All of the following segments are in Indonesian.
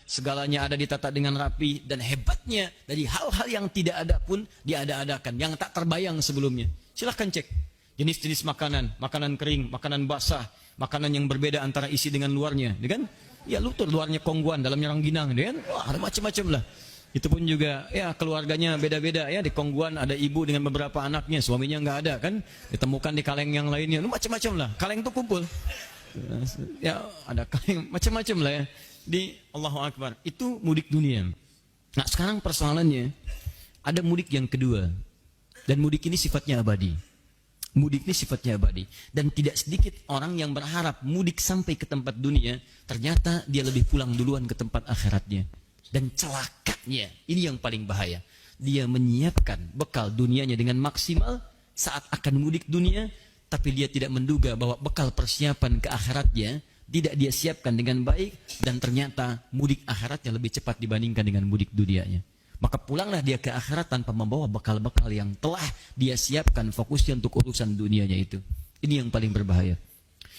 segalanya ada ditata dengan rapi, dan hebatnya dari hal-hal yang tidak ada pun diada-adakan, yang tak terbayang sebelumnya. Silahkan cek jenis-jenis makanan, makanan kering, makanan basah, makanan yang berbeda antara isi dengan luarnya, kan? Ya lutur, luarnya kongguan, dalamnya rangginang, kan? Wah, ada macam-macam lah. Itu pun juga ya keluarganya beda-beda ya. Di kongguan ada ibu dengan beberapa anaknya, suaminya nggak ada kan, ditemukan di kaleng yang lainnya, macam-macam lah. Kaleng itu kumpul ya, ada kaleng macam-macam lah ya. Di Allahu Akbar, itu mudik dunia. Nah sekarang persoalannya, ada mudik yang kedua, dan mudik ini sifatnya abadi. Mudik ini sifatnya abadi, dan tidak sedikit orang yang berharap mudik sampai ke tempat dunia, ternyata dia lebih pulang duluan ke tempat akhiratnya. Dan celakanya, ini yang paling bahaya, dia menyiapkan bekal dunianya dengan maksimal saat akan mudik dunia, tapi dia tidak menduga bahwa bekal persiapan ke akhiratnya tidak dia siapkan dengan baik, dan ternyata mudik akhiratnya lebih cepat dibandingkan dengan mudik dunianya. Maka pulanglah dia ke akhirat tanpa membawa bekal-bekal yang telah dia siapkan fokusnya untuk urusan dunianya itu. Ini yang paling berbahaya.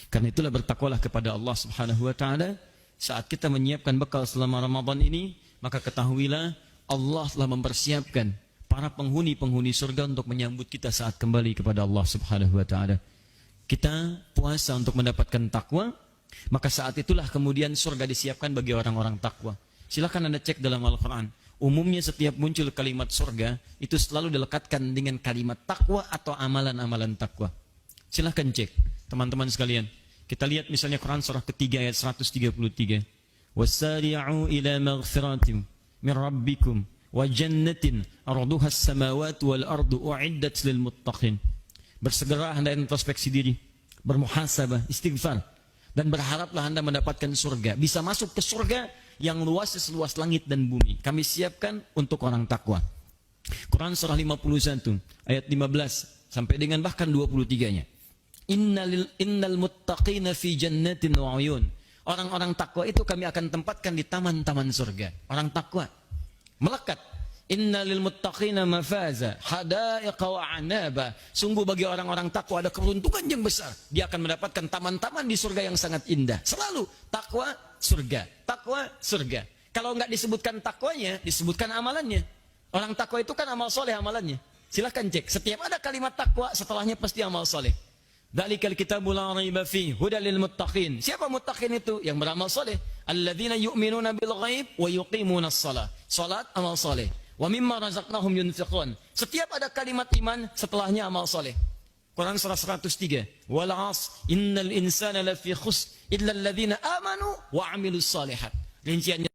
Karena itulah bertakwalah kepada Allah Subhanahu wa taala saat kita menyiapkan bekal selama Ramadan ini, maka ketahuilah Allah telah mempersiapkan para penghuni-penghuni surga untuk menyambut kita saat kembali kepada Allah Subhanahu wa taala. Kita puasa untuk mendapatkan takwa, maka saat itulah kemudian surga disiapkan bagi orang-orang takwa. Silakan Anda cek dalam Al-Qur'an. Umumnya setiap muncul kalimat surga itu selalu dilekatkan dengan kalimat takwa atau amalan-amalan takwa. Silakan cek teman-teman sekalian. Kita lihat misalnya Quran surah ketiga ayat 133. Wasari'u ila maghfiratin min rabbikum wa jannatin arduha as-samawati wal ardu u'iddat lil muttaqin. Bersegera Anda introspeksi diri, bermuhasabah, istighfar, dan berharaplah Anda mendapatkan surga. Bisa masuk ke surga yang luasnya seluas langit dan bumi. Kami siapkan untuk orang takwa. Quran surah 51 ayat 15 sampai dengan bahkan 23-nya. Innal muttaqina fi jannatin wa uyun. Orang-orang takwa itu kami akan tempatkan di taman-taman surga. Orang takwa melekat. Innalil muttaqina mafaza hadaiqa wa anaba. Sungguh bagi orang-orang takwa ada keberuntungan yang besar. Dia akan mendapatkan taman-taman di surga yang sangat indah. Selalu takwa surga, takwa surga. Kalau enggak disebutkan takwanya, disebutkan amalannya. Orang takwa itu kan amal soleh amalannya. Silahkan cek. Setiap ada kalimat takwa, setelahnya pasti amal soleh. Dzalikal kitabu la raiba fihi hudal lil muttaqin. Siapa muttaqin itu? Yang beramal saleh. Alladzina yu'minuna bil ghaib wa yuqimuna shalah. Salat amal saleh. Wa mimma razaqnahum yunfiqun. Setiap ada kalimat iman, setelahnya amal saleh. Quran surah 103. Wal 'asr innal insana lafi khusr illa alladzina amanu wa 'amilus shalihat. Rinciannya